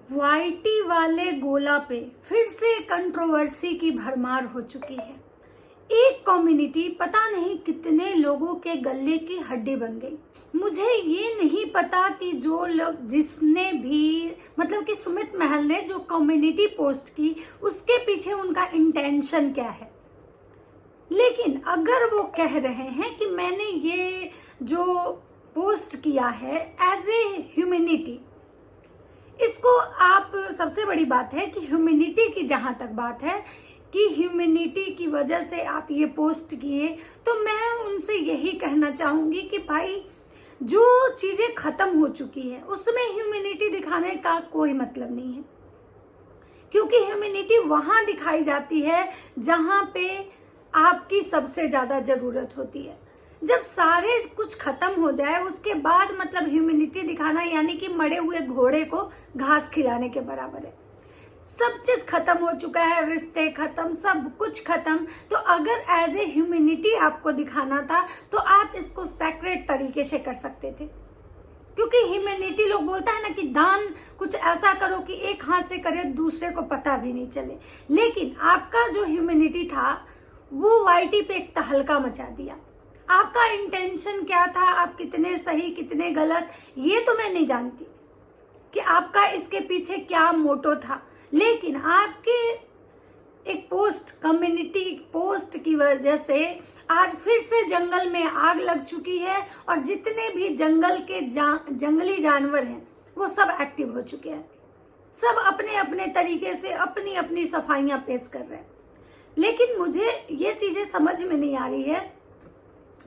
YT वाले गोला पे फिर से कंट्रोवर्सी की भरमार हो चुकी है। एक कम्युनिटी पता नहीं कितने लोगों के गले की हड्डी बन गई। मुझे ये नहीं पता कि जो लोग जिसने भी मतलब कि सुमित महल ने जो कम्युनिटी पोस्ट की उसके पीछे उनका इंटेंशन क्या है। लेकिन अगर वो कह रहे हैं कि मैंने ये जो पोस्ट किया है एज ए ह्यूमैनिटी, इसको आप सबसे बड़ी बात है कि ह्यूमैनिटी की जहां तक बात है कि ह्यूमैनिटी की वजह से आप ये पोस्ट किए, तो मैं उनसे यही कहना चाहूंगी कि भाई जो चीजें खत्म हो चुकी है उसमें ह्यूमैनिटी दिखाने का कोई मतलब नहीं है, क्योंकि ह्यूमैनिटी वहां दिखाई जाती है जहां पे आपकी सबसे ज्यादा जरूरत होती है। जब सारे कुछ खत्म हो जाए उसके बाद मतलब ह्यूमैनिटी दिखाना यानी कि मरे हुए घोड़े को घास खिलाने के बराबर है। सब चीज खत्म हो चुका है, रिश्ते खत्म, सब कुछ खत्म। तो अगर एज ए ह्यूमैनिटी आपको दिखाना था तो आप इसको सेक्रेट तरीके से कर सकते थे, क्योंकि ह्यूमैनिटी लोग बोलता है ना कि दान कुछ ऐसा करो कि एक हाथ से करे दूसरे को पता भी नहीं चले। लेकिन आपका जो ह्यूमैनिटी था वो वाईटी पे एक तहलका मचा दिया। आपका इंटेंशन क्या था, आप कितने सही कितने गलत ये तो मैं नहीं जानती कि आपका इसके पीछे क्या मोटो था। लेकिन आपके एक पोस्ट, कम्युनिटी पोस्ट की वजह से आज फिर से जंगल में आग लग चुकी है और जितने भी जंगल के जंगली जानवर हैं वो सब एक्टिव हो चुके हैं। सब अपने अपने तरीके से अपनी अपनी सफाइयां पेश कर रहे हैं। लेकिन मुझे ये चीजें समझ में नहीं आ रही है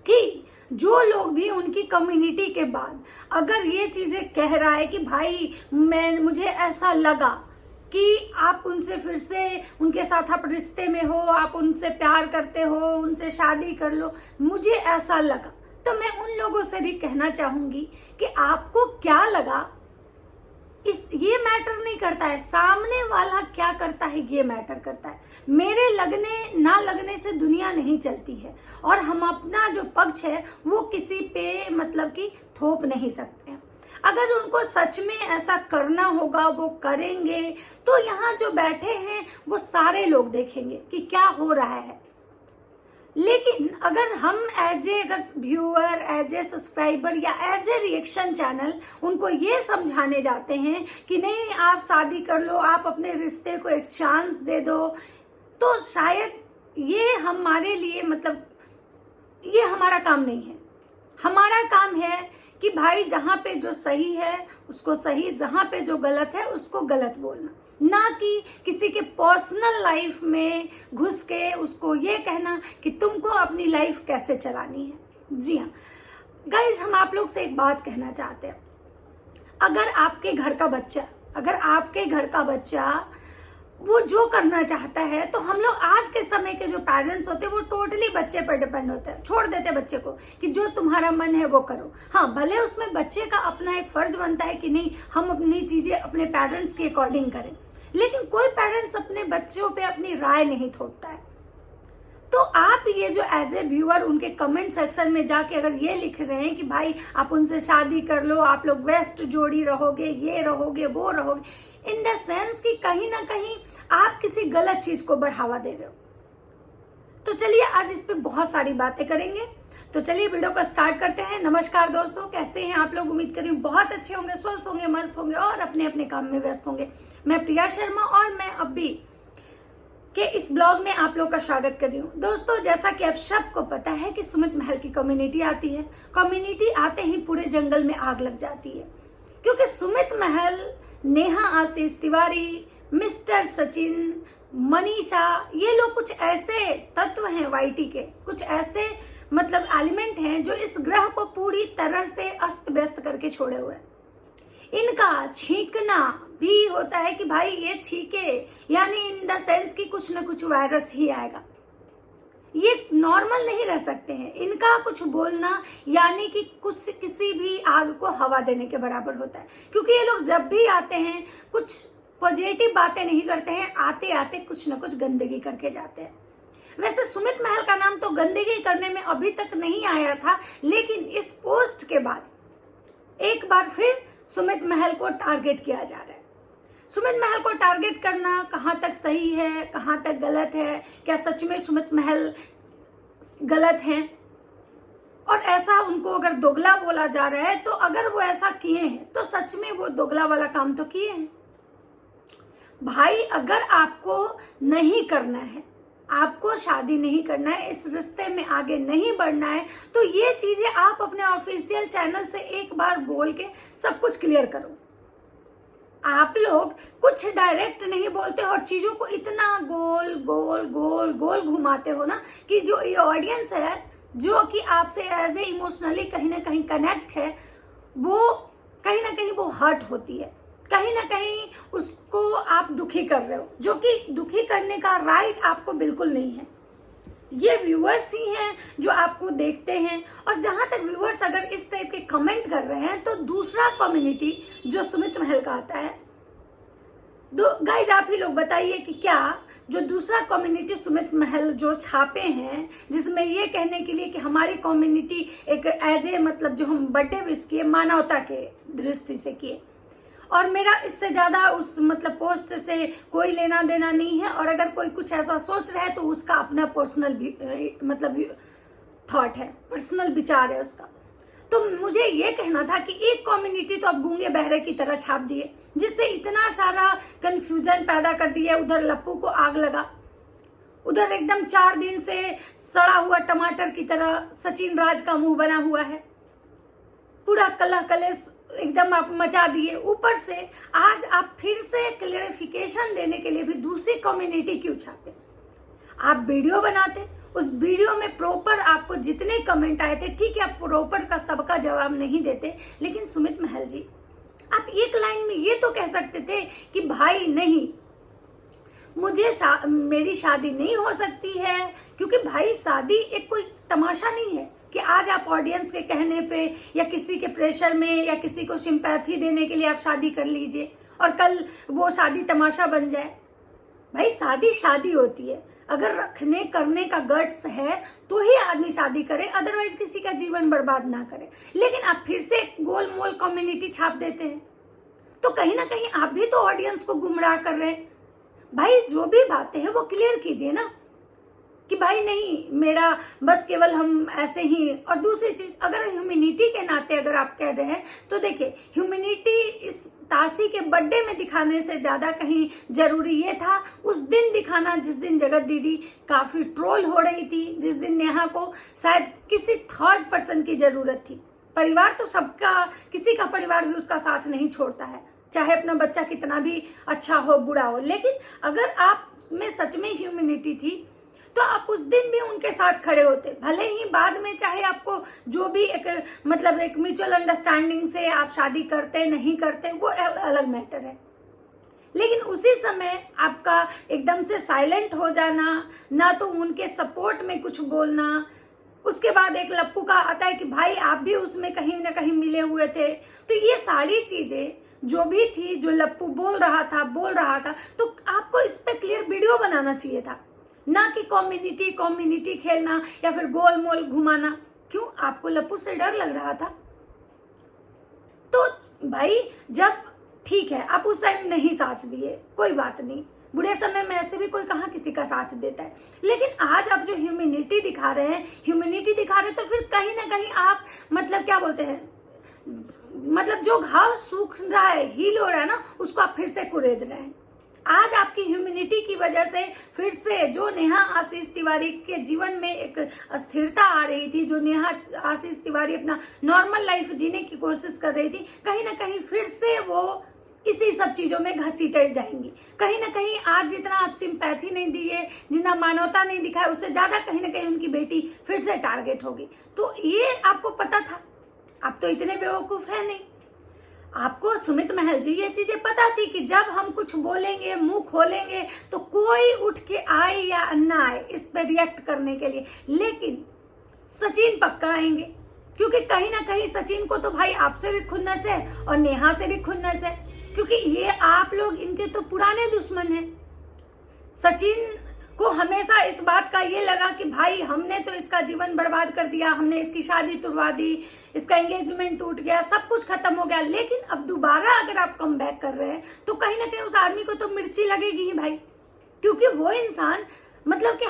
कि जो लोग भी उनकी कम्युनिटी के बाद अगर ये चीजें कह रहा है कि भाई मुझे ऐसा लगा कि आप उनसे फिर से उनके साथ आप रिश्ते में हो, आप उनसे प्यार करते हो, उनसे शादी कर लो, मुझे ऐसा लगा, तो मैं उन लोगों से भी कहना चाहूंगी कि आपको क्या लगा ये मैटर नहीं करता है, सामने वाला क्या करता है ये मैटर करता है। मेरे लगने ना लगने से दुनिया नहीं चलती है और हम अपना जो पक्ष है वो किसी पे मतलब कि थोप नहीं सकते हैं। अगर उनको सच में ऐसा करना होगा वो करेंगे, तो यहाँ जो बैठे हैं वो सारे लोग देखेंगे कि क्या हो रहा है। लेकिन अगर हम as a viewer, as a subscriber या एज ए रिएक्शन चैनल उनको ये समझाने जाते हैं कि नहीं आप शादी कर लो, आप अपने रिश्ते को एक चांस दे दो, तो शायद ये हमारे लिए मतलब ये हमारा काम नहीं है। हमारा काम है कि भाई जहां पे जो सही है उसको सही, जहां पे जो गलत है उसको गलत बोलना, ना कि किसी के पर्सनल लाइफ में घुस के उसको ये कहना कि तुमको अपनी लाइफ कैसे चलानी है। जी हाँ गाइज, हम आप लोग से एक बात कहना चाहते हैं। अगर आपके घर का बच्चा वो जो करना चाहता है, तो हम लोग आज के समय के जो पेरेंट्स होते हैं वो टोटली बच्चे पर डिपेंड होते हैं, छोड़ देते हैं बच्चे को कि जो तुम्हारा मन है वो करो। हाँ, भले उसमें बच्चे का अपना एक फर्ज बनता है कि नहीं हम अपनी चीजें अपने पेरेंट्स के अकॉर्डिंग करें, लेकिन कोई पेरेंट्स अपने बच्चों पे अपनी राय नहीं थोपता है। तो आप ये जो एज ए व्यूअर उनके कमेंट सेक्शन में जाके अगर ये लिख रहे हैं कि भाई आप उनसे शादी कर लो, आप लोग बेस्ट जोड़ी रहोगे, ये रहोगे वो रहोगे, इन द सेंस कि कहीं ना कहीं आप किसी गलत चीज को बढ़ावा दे रहे हो। तो चलिए आज इस पे बहुत सारी बातें करेंगे। तो चलिए वीडियो को स्टार्ट करते हैं। नमस्कार दोस्तों, कैसे हैं आप लोग? उम्मीद करी बहुत अच्छे होंगे, स्वस्थ होंगे, मस्त होंगे और अपने अपने काम में व्यस्त होंगे। मैं प्रिया शर्मा और मैं अभी के इस ब्लॉग में आप लोग का स्वागत कर रही हूँ। दोस्तों, जैसा कि आप सबको पता है कि सुमित महल की कम्युनिटी आती है। कम्युनिटी आते ही पूरे जंगल में आग लग जाती है, क्योंकि सुमित महल, नेहा आशीष तिवारी, मिस्टर सचिन, मनीषा, ये लोग कुछ ऐसे तत्व हैं वाईटी के, कुछ ऐसे मतलब एलिमेंट हैं जो इस ग्रह को पूरी तरह से अस्त व्यस्त करके छोड़े हुए हैं। इनका छींकना भी होता है कि भाई ये छींके, यानी इन द सेंस कि कुछ न कुछ वायरस ही आएगा। ये नॉर्मल नहीं रह सकते हैं। इनका कुछ बोलना यानी कि कुछ किसी भी आग को हवा देने के बराबर होता है, क्योंकि ये लोग जब भी आते हैं कुछ पॉजिटिव बातें नहीं करते हैं, आते आते कुछ न कुछ गंदगी करके जाते हैं। वैसे सुमित महल का नाम तो गंदगी करने में अभी तक नहीं आया था, लेकिन इस पोस्ट के बाद एक बार फिर सुमित महल को टारगेट किया जा रहा है। सुमित महल को टारगेट करना कहाँ तक सही है, कहाँ तक गलत है, क्या सच में सुमित महल गलत हैं? और ऐसा उनको अगर दोगला बोला जा रहा है, तो अगर वो ऐसा किए हैं तो सच में वो दोगला वाला काम तो किए हैं। भाई अगर आपको नहीं करना है, आपको शादी नहीं करना है, इस रिश्ते में आगे नहीं बढ़ना है, तो ये चीजें आप अपने ऑफिशियल चैनल से एक बार बोल के सब कुछ क्लियर करो। आप लोग कुछ डायरेक्ट नहीं बोलते और चीजों को इतना गोल गोल गोल गोल घुमाते हो ना कि जो ये ऑडियंस है, जो कि आपसे एज ए इमोशनली कहीं ना कहीं कनेक्ट है, वो कहीं ना कहीं वो हर्ट होती है, कहीं ना कहीं उसको आप दुखी कर रहे हो, जो कि दुखी करने का राइट आपको बिल्कुल नहीं है। ये व्यूअर्स ही हैं जो आपको देखते हैं। और जहां तक व्यूअर्स अगर इस टाइप के कमेंट कर रहे हैं, तो दूसरा कम्युनिटी जो सुमित महल का आता है, गाइज आप ही लोग बताइए कि क्या जो दूसरा कम्युनिटी सुमित महल जो छापे हैं, जिसमें ये कहने के लिए कि हमारी कम्युनिटी एक एज ए मतलब जो हम बर्थडे विश किए मानवता के दृष्टि से किए, और मेरा इससे ज्यादा उस मतलब पोस्ट से कोई लेना देना नहीं है। और अगर कोई कुछ ऐसा सोच रहा है तो उसका अपना पर्सनल मतलब थॉट है, पर्सनल विचार है उसका। तो मुझे ये कहना था कि एक कम्युनिटी तो अब गूंगे बहरे की तरह छाप दिए, जिससे इतना सारा कंफ्यूजन पैदा कर दिया। उधर लप्पू को आग लगा, उधर एकदम 4 दिन से सड़ा हुआ टमाटर की तरह सचिन राज का मुंह बना हुआ है, पूरा कलह कलेश एकदम आप मचा दिए। ऊपर से आज आप फिर से क्लेरिफिकेशन देने के लिए भी दूसरी कम्युनिटी क्यों छापे? आप वीडियो बनाते, उस वीडियो में प्रॉपर आपको जितने कमेंट आए थे, ठीक है आप प्रॉपर का सबका जवाब नहीं देते, लेकिन सुमित महल जी आप एक लाइन में ये तो कह सकते थे कि भाई नहीं, मुझे मेरी शादी नहीं हो सकती है, क्योंकि भाई शादी एक कोई तमाशा नहीं है कि आज आप ऑडियंस के कहने पे या किसी के प्रेशर में या किसी को सिंपैथी देने के लिए आप शादी कर लीजिए और कल वो शादी तमाशा बन जाए। भाई शादी शादी होती है, अगर रखने करने का गट्स है तो ही आदमी शादी करे, अदरवाइज किसी का जीवन बर्बाद ना करे। लेकिन आप फिर से गोल मोल कम्युनिटी छाप देते हैं, तो कहीं ना कहीं आप भी तो ऑडियंस को गुमराह कर रहे हैं। भाई जो भी बातें हैं वो क्लियर कीजिए ना कि भाई नहीं, मेरा बस केवल हम ऐसे ही। और दूसरी चीज, अगर ह्यूमैनिटी के नाते अगर आप कह रहे हैं, तो देखिए ह्यूमैनिटी इस तासी के बर्थडे में दिखाने से ज्यादा कहीं जरूरी ये था उस दिन दिखाना, जिस दिन जगत दीदी काफी ट्रोल हो रही थी, जिस दिन नेहा को शायद किसी थर्ड पर्सन की जरूरत थी। परिवार तो सबका, किसी का परिवार भी उसका साथ नहीं छोड़ता है, चाहे अपना बच्चा कितना भी अच्छा हो बुरा हो। लेकिन अगर आप में सच में ह्यूमैनिटी थी तो आप उस दिन भी उनके साथ खड़े होते, भले ही बाद में चाहे आपको जो भी एक मतलब एक म्यूचुअल अंडरस्टैंडिंग से आप शादी करते नहीं करते वो अलग मैटर है। लेकिन उसी समय आपका एकदम से साइलेंट हो जाना, ना तो उनके सपोर्ट में कुछ बोलना, उसके बाद एक लप्पू का आता है कि भाई आप भी उसमें कहीं ना कहीं मिले हुए थे। तो ये सारी चीजें जो भी थी, जो लप्पू बोल रहा था, तो आपको इस पे क्लियर वीडियो बनाना चाहिए था, ना कि कम्युनिटी खेलना या फिर गोल मोल घुमाना। क्यों? आपको लप्पू से डर लग रहा था? तो भाई जब ठीक है आप उस टाइम नहीं साथ दिए, कोई बात नहीं, बुरे समय में ऐसे भी कोई कहाँ किसी का साथ देता है। लेकिन आज आप जो ह्यूमैनिटी दिखा रहे हैं, तो फिर कहीं ना कहीं आप मतलब क्या बोलते हैं, मतलब जो घाव सूख रहा है, हील हो रहा है ना, उसको आप फिर से कुरेद रहे हैं। आज आपकी ह्यूमैनिटी की वजह से फिर से जो नेहा आशीष तिवारी के जीवन में एक अस्थिरता आ रही थी, जो नेहा आशीष तिवारी अपना नॉर्मल लाइफ जीने की कोशिश कर रही थी, कहीं ना कहीं फिर से वो इसी सब चीजों में घसीटे जाएंगी। कहीं ना कहीं आज जितना आप सिंपैथी नहीं दिए, जितना मानवता नहीं दिखाया, उससे ज्यादा कहीं ना कहीं उनकी बेटी फिर से टारगेट होगी। तो ये आपको पता था, आप तो इतने बेवकूफ है नहीं। आपको सुमित महल जी ये चीजें पता थी कि जब हम कुछ बोलेंगे, मुंह खोलेंगे, तो कोई उठ के आए या ना आए इस पे रिएक्ट करने के लिए। लेकिन सचिन पक्का आएंगे, क्योंकि कहीं ना कहीं सचिन को तो भाई आपसे भी खुन्नस है और नेहा से भी खुन्नस है, क्योंकि ये आप लोग इनके तो पुराने दुश्मन हैं। सचिन को हमेशा इस बात का ये लगा कि भाई हमने तो इसका जीवन बर्बाद कर दिया, हमने इसकी शादी तुड़वा दी, इसका एंगेजमेंट टूट गया, सब कुछ खत्म हो गया, लेकिन अब दोबारा अगर आप कम बैक कर रहे हैं तो कहीं ना कहीं उस आदमी को तो मिर्ची लगेगी ही भाई, क्योंकि वो इंसान मतलब कि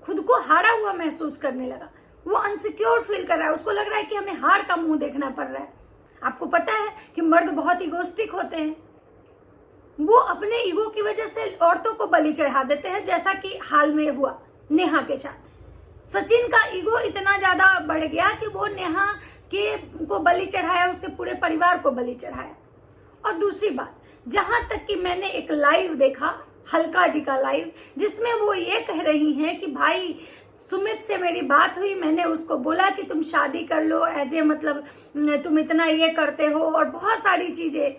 खुद को हारा हुआ महसूस करने लगा, वो अनसिक्योर फील कर रहा है, उसको लग रहा है कि हमें हार का मुंह देखना पड़ रहा है। आपको पता है कि मर्द बहुत इगोस्टिक होते हैं, वो अपने ईगो की वजह से औरतों को बलि चढ़ा देते हैं, जैसा कि हाल में हुआ नेहा के साथ। सचिन का ईगो इतना ज्यादा बढ़ गया कि वो नेहा को बलि चढ़ाया, उसके पूरे परिवार को बलि चढ़ाया। और दूसरी बात, जहां तक कि मैंने एक लाइव देखा, हल्का जी का लाइव, जिसमें वो ये कह रही हैं कि भाई सुमित से मेरी बात हुई, मैंने उसको बोला कि तुम शादी कर लो, एजे मतलब तुम इतना ये करते हो और बहुत सारी चीजें।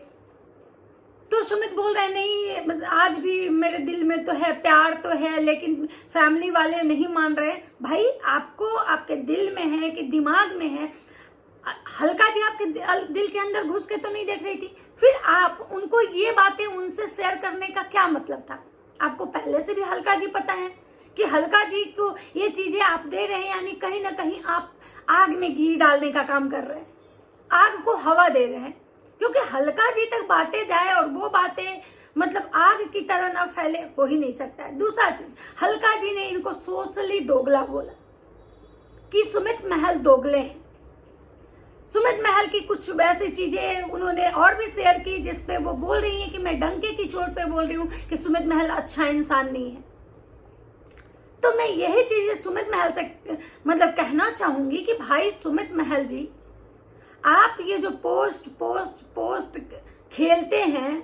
तो सुमित बोल रहे नहीं, बस आज भी मेरे दिल में तो है, प्यार तो है, लेकिन फैमिली वाले नहीं मान रहे। भाई आपको आपके दिल में है कि दिमाग में है? हल्का जी आपके दिल के अंदर घुस के तो नहीं देख रही थी, फिर आप उनको ये बातें उनसे शेयर करने का क्या मतलब था? आपको पहले से भी हल्का जी पता है कि हल्का जी को ये चीजें आप दे रहे हैं, यानी कहीं ना कहीं आप आग में घी डालने का काम कर रहे हैं, आग को हवा दे रहे हैं, क्योंकि हल्का जी तक बातें जाए और वो बातें मतलब आग की तरह ना फैले, हो ही नहीं सकता है। दूसरा चीज, हल्का जी ने इनको सोशली दोगला बोला कि सुमित महल दोगले हैं। सुमित महल की कुछ वैसी चीजें उन्होंने और भी शेयर की जिसपे वो बोल रही हैं कि मैं डंके की चोट पे बोल रही हूँ कि सुमित महल अच्छा इंसान नहीं है। तो मैं यही चीजें सुमित महल से मतलब कहना चाहूंगी कि भाई सुमित महल जी, आप ये जो पोस्ट खेलते हैं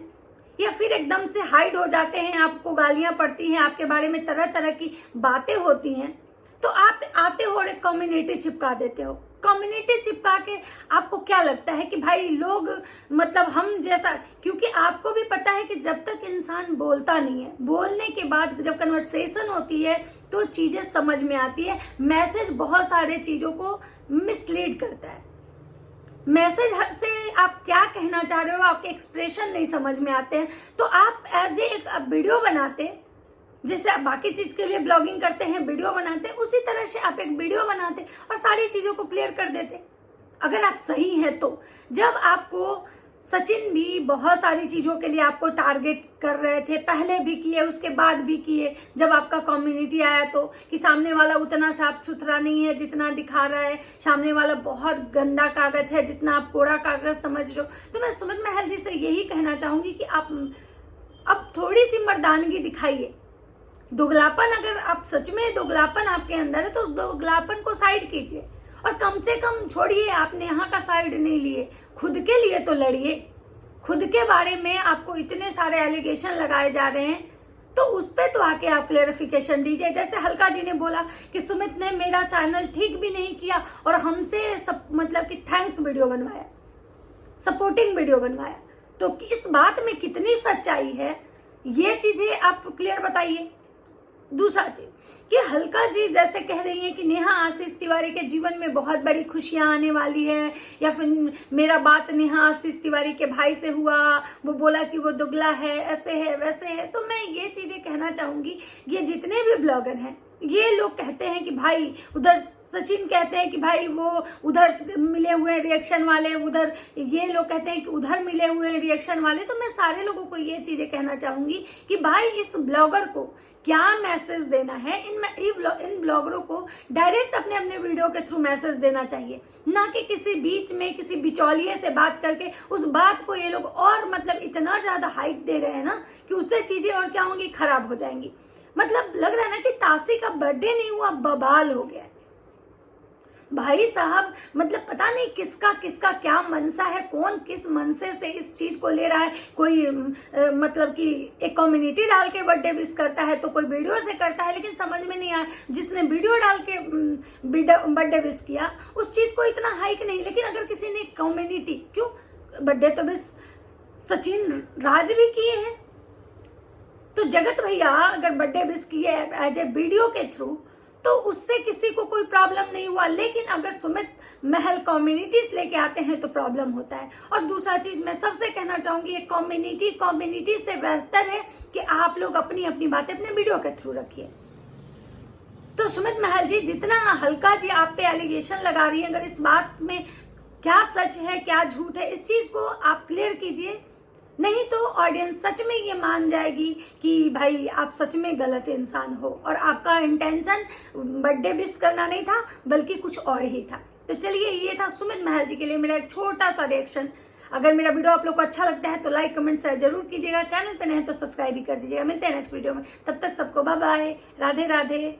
या फिर एकदम से हाइड हो जाते हैं, आपको गालियां पड़ती हैं, आपके बारे में तरह तरह की बातें होती हैं, तो आप आते हो और एक कम्युनिटी चिपका देते हो। कम्युनिटी चिपका के आपको क्या लगता है कि भाई लोग मतलब हम जैसा, क्योंकि आपको भी पता है कि जब तक इंसान बोलता नहीं है, बोलने के बाद जब कन्वर्सेशन होती है तो चीजें समझ में आती है। मैसेज बहुत सारे चीजों को मिसलीड करता है। मैसेज से आप क्या कहना चाह रहे हो, आपके एक्सप्रेशन नहीं समझ में आते हैं, तो आप एज एक वीडियो बनाते, जैसे आप बाकी चीज के लिए ब्लॉगिंग करते हैं, वीडियो बनाते, उसी तरह से आप एक वीडियो बनाते और सारी चीजों को क्लियर कर देते, अगर आप सही हैं तो। जब आपको सचिन भी बहुत सारी चीजों के लिए आपको टारगेट कर रहे थे, पहले भी किए, उसके बाद भी किए, जब आपका कम्युनिटी आया तो कि सामने वाला उतना साफ सुथरा नहीं है जितना दिखा रहा है, सामने वाला बहुत गंदा कागज है जितना आप कोरा कागज समझ रहे हो। तो मैं सुमित महल जी से यही कहना चाहूंगी कि आप अब थोड़ी सी मर्दानगी दिखाइए। दोगलापन, अगर आप सच में दोगलापन आपके अंदर है तो उस दोगलापन को साइड कीजिए और कम से कम छोड़िए, आपने यहाँ का साइड नहीं लिए, खुद के लिए तो लड़िए। खुद के बारे में आपको इतने सारे एलिगेशन लगाए जा रहे हैं तो उस पे तो आके आप क्लेरिफिकेशन दीजिए। जैसे हल्का जी ने बोला कि सुमित ने मेरा चैनल ठीक भी नहीं किया और हमसे सब मतलब कि थैंक्स वीडियो बनवाया, सपोर्टिंग वीडियो बनवाया, तो इस बात में कितनी सच्चाई है ये चीजें आप क्लियर बताइए। दूसरा चीज कि हल्का जी जैसे कह रही हैं कि नेहा आशीष तिवारी के जीवन में बहुत बड़ी खुशियां आने वाली है, या फिर मेरा बात नेहा आशीष तिवारी के भाई से हुआ, वो बोला कि वो दुगला है, ऐसे है वैसे है। तो मैं ये चीजें कहना चाहूंगी, ये जितने भी ब्लॉगर हैं ये लोग कहते हैं कि भाई उधर सचिन कहते हैं कि भाई वो उधर मिले हुए रिएक्शन वाले, उधर ये लोग कहते हैं कि उधर मिले हुए रिएक्शन वाले। तो मैं सारे लोगों को ये चीजें कहना चाहूंगी कि भाई इस ब्लॉगर को क्या मैसेज देना है, इन ब्लॉगरों को डायरेक्ट अपने अपने वीडियो के थ्रू मैसेज देना चाहिए, ना कि किसी बीच में किसी बिचौलिए से बात करके उस बात को ये लोग और मतलब इतना ज्यादा हाइप दे रहे हैं ना कि उससे चीजें और क्या होंगी, खराब हो जाएंगी। मतलब लग रहा है ना कि तासी का बर्थडे नहीं हुआ, बवाल हो गया भाई साहब। मतलब पता नहीं किसका किसका क्या मनसा है, कौन किस मनसे से इस चीज को ले रहा है। कोई मतलब कि एक कम्युनिटी डाल के बर्थडे विश करता है तो कोई वीडियो से करता है, लेकिन समझ में नहीं आया जिसने वीडियो डाल के बर्थडे विश किया उस चीज को इतना हाइक नहीं। लेकिन अगर किसी ने कम्युनिटी, क्यों बर्थडे तो विश सचिन राज भी किए हैं, तो जगत भैया अगर बर्थडे विश किए एज ए वीडियो के थ्रू तो उससे किसी को कोई प्रॉब्लम नहीं हुआ। लेकिन अगर सुमित महल कम्युनिटीज लेके आते हैं तो प्रॉब्लम होता है। और दूसरा चीज मैं सबसे कहना चाहूंगी, ये कम्युनिटी से बेहतर है कि आप लोग अपनी अपनी बातें अपने वीडियो के थ्रू रखिए। तो सुमित महल जी, जितना हल्का जी आप पे एलिगेशन लगा रही है, अगर इस बात में क्या सच है क्या झूठ है, इस चीज को आप क्लियर कीजिए, नहीं तो ऑडियंस सच में ये मान जाएगी कि भाई आप सच में गलत इंसान हो और आपका इंटेंशन बर्थडे विश करना नहीं था बल्कि कुछ और ही था। तो चलिए, ये था सुमित महल जी के लिए मेरा एक छोटा सा रिएक्शन। अगर मेरा वीडियो आप लोग को अच्छा लगता है तो लाइक कमेंट शेयर जरूर कीजिएगा, चैनल पे नए हैं तो सब्सक्राइब भी कर दीजिएगा। मिलते हैं नेक्स्ट वीडियो में, तब तक सबको बाय बाय, राधे राधे।